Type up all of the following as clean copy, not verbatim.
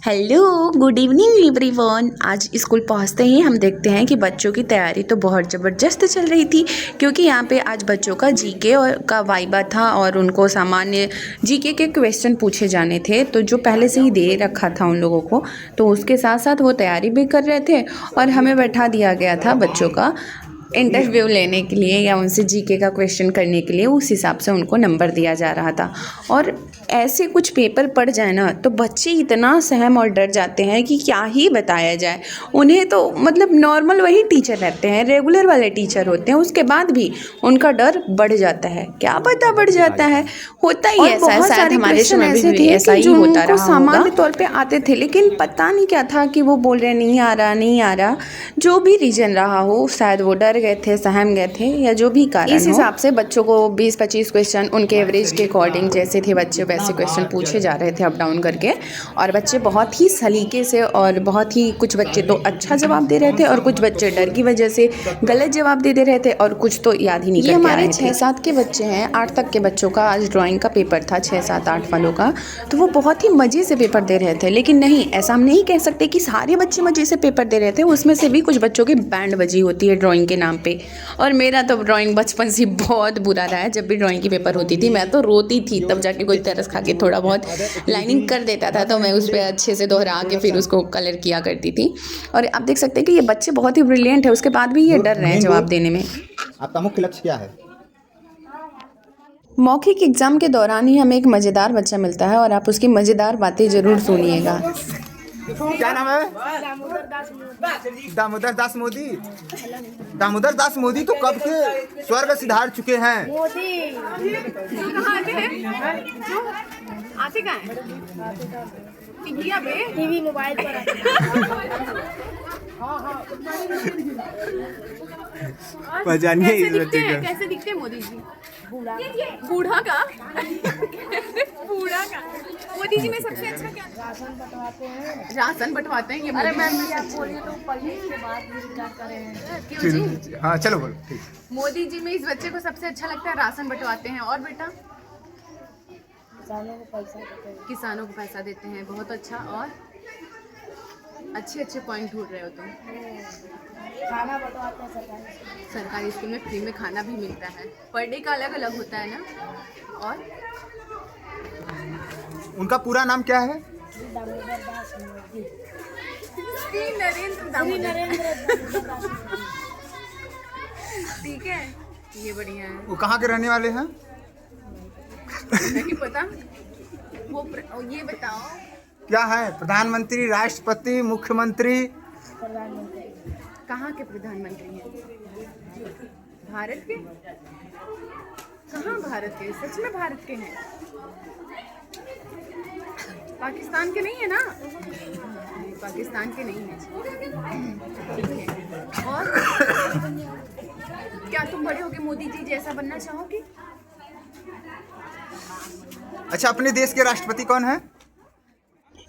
Hello, good evening everyone. आज school पहुंचते ही हम देखते हैं कि बच्चों की तैयारी तो बहुत ज़बरदस्त चल रही थी, क्योंकि यहाँ पे आज बच्चों का जीके और का वाइबा था और उनको सामान्य जीके के क्वेश्चन पूछे जाने थे, तो जो पहले से ही दे रखा था उन लोगों को, तो उसके साथ साथ वो तैयारी भी कर रहे थे और हमें बैठा दिया गया था बच्चों का इंटरव्यू लेने के लिए या उनसे जीके का क्वेश्चन करने के लिए। उस हिसाब से उनको नंबर दिया जा रहा था। और ऐसे कुछ पेपर पड़ जाए ना तो बच्चे इतना सहम और डर जाते हैं कि क्या ही बताया जाए। उन्हें तो मतलब नॉर्मल वही टीचर रहते हैं, रेगुलर वाले टीचर होते हैं, उसके बाद भी उनका डर बढ़ जाता है। क्या पता बढ़ जाता है, होता ही ऐसा है। शायद हमारे समय में भी ऐसा ही होता रहा होगा। सामान्य तौर पे आते थे, लेकिन पता नहीं क्या था कि वो बोल रहे नहीं आ रहा। जो भी रीजन रहा हो, शायद वो डर गए थे, सहम गए थे, या जो भी कारण, इस हिसाब से बच्चों को 20-25 क्वेश्चन उनके एवरेज के अकॉर्डिंग जैसे थे बच्चे वैसे क्वेश्चन पूछे जा रहे थे अप डाउन करके। और बच्चे बहुत ही सलीके से और बहुत ही, कुछ बच्चे तो अच्छा जवाब दे रहे थे और कुछ बच्चे डर की वजह से गलत जवाब दे रहे थे और कुछ तो याद ही नहीं करके आए थे। हमारे 6-7 के बच्चे हैं, 8 तक के बच्चों का आज ड्राइंग का पेपर था, 6-7-8 वालों का। तो वो बहुत ही मज़े से पेपर दे रहे थे, लेकिन नहीं, ऐसा हम नहीं कह सकते कि सारे बच्चे मज़े से पेपर दे रहे थे। उसमें से भी कुछ बच्चों की बैंड बजी होती है ड्राइंग के नाम पे। और मेरा तो ड्राइंग बचपन से बहुत बुरा रहा है। जब भी ड्राइंग की पेपर होती थी मैं तो रोती थी, तब जाके कोई तरस खा के थोड़ा बहुत लाइनिंग कर देता था, तो मैं उस पर अच्छे से दोहरा के फिर उसको कलर किया करती थी। और आप देख सकते हैं कि ये बच्चे बहुत ही ब्रिलियंट है, उसके बाद भी ये डर रहे हैं जवाब देने में। आपका मुख्य लक्ष्य क्या है? मौखिक एग्जाम के दौरान ही हमें एक मज़ेदार बच्चा मिलता है और आप उसकी मज़ेदार बातें ज़रूर सुनिएगा। क्या नाम है? दामोदर दास मोदी। दामोदर दास मोदी तो कब के स्वर्ग सिधार चुके हैं। मोदी आते कहाँ हैं? टीवी मोबाइल पर पहचानिए इस बच्चे को। कैसे दिखते हैं मोदी जी? बूढ़ा का बूढ़ा का मोदी जी में सबसे अच्छा क्या? राशन बंटवाते हैं। ये अरे मैम आप बोलिए तो पढ़ने के बाद क्या करें? क्यों जी? हाँ चलो बोलो। ठीक। मोदी जी में इस बच्चे को सबसे अच्छा लगता है राशन बंटवाते हैं। और बेटा किसानों को पैसा देते हैं। बहुत अच्छा। और अच्छे पॉइंट ढूंढ रहे हो तुम। खाना बंटवाते हैं सरकारी स्कूल में फ्री में खाना भी मिलता है। पर डे का अलग अलग होता है ना। और उनका पूरा नाम क्या है? दामोदर दास मोदी। श्री नरेंद्र दामोदर। ठीक है, ये बढ़िया है। वो कहाँ के रहने वाले हैं? नहीं पता। ये बताओ क्या है? प्रधानमंत्री, राष्ट्रपति, मुख्यमंत्री? कहाँ के प्रधानमंत्री हैं? भारत के? कहाँ भारत के? सच में भारत के हैं? पाकिस्तान के नहीं है ना? पाकिस्तान के नहीं है। ठीक है। और क्या तुम बड़े होके मोदी जी जैसा बनना चाहोगी? अच्छा, अपने देश के राष्ट्रपति कौन है?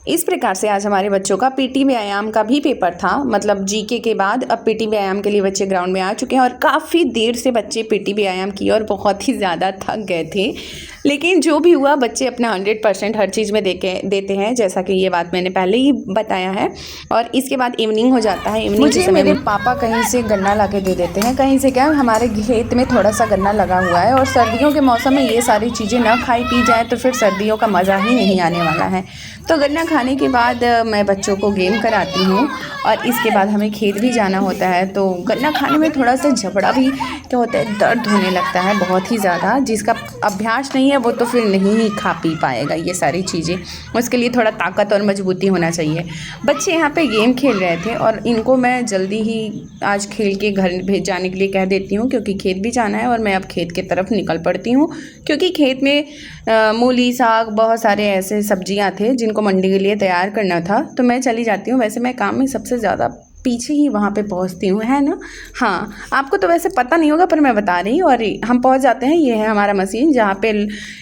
इस प्रकार से आज हमारे बच्चों का पीटी व्यायाम का भी पेपर था। मतलब जीके के बाद अब पीटी व्यायाम के लिए बच्चे ग्राउंड में आ चुके हैं और काफ़ी देर से बच्चे पीटी व्यायाम किए और बहुत ही ज़्यादा थक गए थे। लेकिन जो भी हुआ, बच्चे अपना 100% हर चीज़ में देते हैं, जैसा कि ये बात मैंने पहले ही बताया है। और इसके बाद इवनिंग हो जाता है। इवनिंग के समय मेरे पापा कहीं से गन्ना ला के दे देते हैं। कहीं से क्या, हमारे खेत में थोड़ा सा गन्ना लगा हुआ है और सर्दियों के मौसम में ये सारी चीज़ें ना खाई पी जाए तो फिर सर्दियों का मज़ा ही नहीं आने वाला है। तो गन्ना खाने के बाद मैं बच्चों को गेम कराती हूँ और इसके बाद हमें खेत भी जाना होता है। तो गन्ना खाने में थोड़ा सा झपड़ा भी क्या होता है, दर्द होने लगता है बहुत ही ज़्यादा। जिसका अभ्यास नहीं है वो तो फिर नहीं ही खा पी पाएगा ये सारी चीज़ें। उसके लिए थोड़ा ताकत और मजबूती होना चाहिए। बच्चे यहाँ पे गेम खेल रहे थे और इनको मैं जल्दी ही आज खेल के घर भेज जाने के लिए कह देती हूँ, क्योंकि खेत भी जाना है और मैं अब खेत की तरफ निकल पड़ती हूँ। क्योंकि खेत में मूली, साग, बहुत सारे ऐसे सब्जियाँ थे जिनको मंडी के लिए तैयार करना था, तो मैं चली जाती हूँ। वैसे मैं काम में सबसे ज़्यादा पीछे ही वहाँ पे पहुँचती हूँ, है ना। हाँ, आपको तो वैसे पता नहीं होगा पर मैं बता रही हूँ। और हम पहुँच जाते हैं। ये है हमारा मशीन जहाँ पे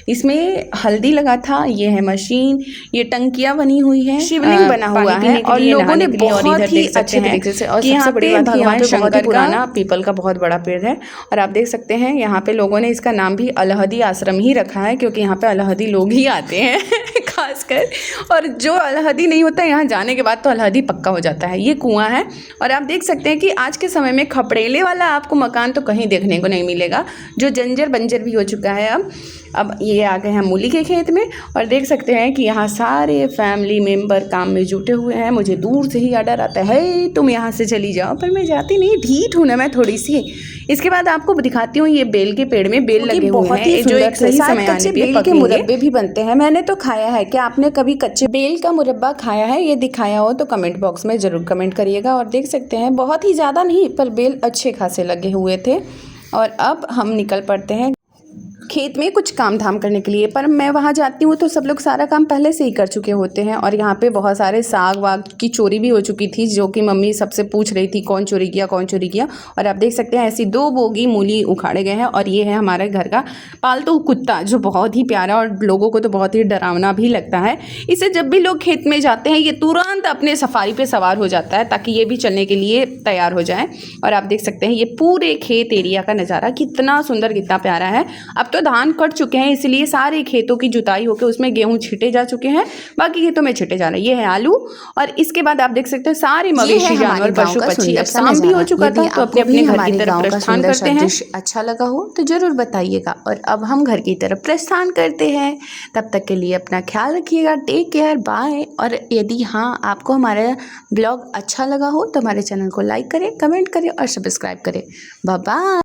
इसमें हल्दी लगा था। ये है मशीन, ये टंकियाँ बनी हुई है, शिवलिंग बना हुआ है और लोगों ने बहुत ही अच्छे तरीके से, और सबसे बड़ी बात भगवान शंकर का पीपल का बहुत बड़ा पेड़ है। और आप देख सकते हैं यहाँ पे लोगों ने इसका नाम भी अलहदी आश्रम ही रखा है, क्योंकि यहाँ पे अलहदी लोग ही आते हैं खासकर, और जो अलहदी नहीं होता है यहाँ जाने के बाद तो अलहदी पक्का हो जाता है। ये कुआं है और आप देख सकते हैं कि आज के समय में खपड़ेले वाला आपको मकान तो कहीं देखने को नहीं मिलेगा, जो जंजर बंजर भी हो चुका है। अब ये आ गए हैं मूली के खेत में और देख सकते हैं कि यहाँ सारे फैमिली मेम्बर काम में जुटे हुए हैं। मुझे दूर से ही ऑर्डर आता है तुम यहाँ से चली जाओ, पर मैं जाती नहीं, ढीठ हूँ ना मैं थोड़ी सी। इसके बाद आपको दिखाती हूँ ये बेल के पेड़ में बेल लगे हुए हैं जो एक सही समय आने पे बेल के मुरब्बे भी बनते हैं। मैंने तो खाया है। क्या आपने कभी कच्चे बेल का मुरब्बा खाया है? ये दिखाया हो तो कमेंट बॉक्स में ज़रूर कमेंट करिएगा। और देख सकते हैं बहुत ही ज़्यादा नहीं पर बेल अच्छे खासे लगे हुए थे। और अब हम निकल पड़ते हैं खेत में कुछ काम धाम करने के लिए, पर मैं वहाँ जाती हूँ तो सब लोग सारा काम पहले से ही कर चुके होते हैं। और यहाँ पे बहुत सारे साग वाग की चोरी भी हो चुकी थी, जो कि मम्मी सबसे पूछ रही थी कौन चोरी किया कौन चोरी किया। और आप देख सकते हैं ऐसी 2 बोगी मूली उखाड़े गए हैं। और ये है हमारे घर का पालतू कुत्ता, जो बहुत ही प्यारा और लोगों को तो बहुत ही डरावना भी लगता है। इसे जब भी लोग खेत में जाते हैं ये तुरंत अपने सफारी पे सवार हो जाता है ताकि ये भी चलने के लिए तैयार हो जाए। और आप देख सकते हैं ये पूरे खेत एरिया का नज़ारा कितना सुंदर कितना प्यारा है। अब तो धान कट चुके हैं इसलिए सारे खेतों की जुताई होकर उसमें गेहूं छिटे जा चुके हैं, बाकी खेतों में छिटे जा रहे हैं। ये है आलू। और इसके बाद आप देख सकते हैं सारे मवेशी जानवर पशु पक्षी। अब शाम भी हो चुका था तो अपने अपने घर की तरफ प्रस्थान करते हैं। अच्छा लगा हो तो ज़रूर बताइएगा। और अब हम घर की तरफ प्रस्थान करते हैं। तब तक के लिए अपना ख्याल रखिएगा। Take care, bye. और यदि हाँ आपको हमारा ब्लॉग अच्छा लगा हो तो हमारे चैनल को लाइक करें, कमेंट करें और सब्सक्राइब करें। Bye bye.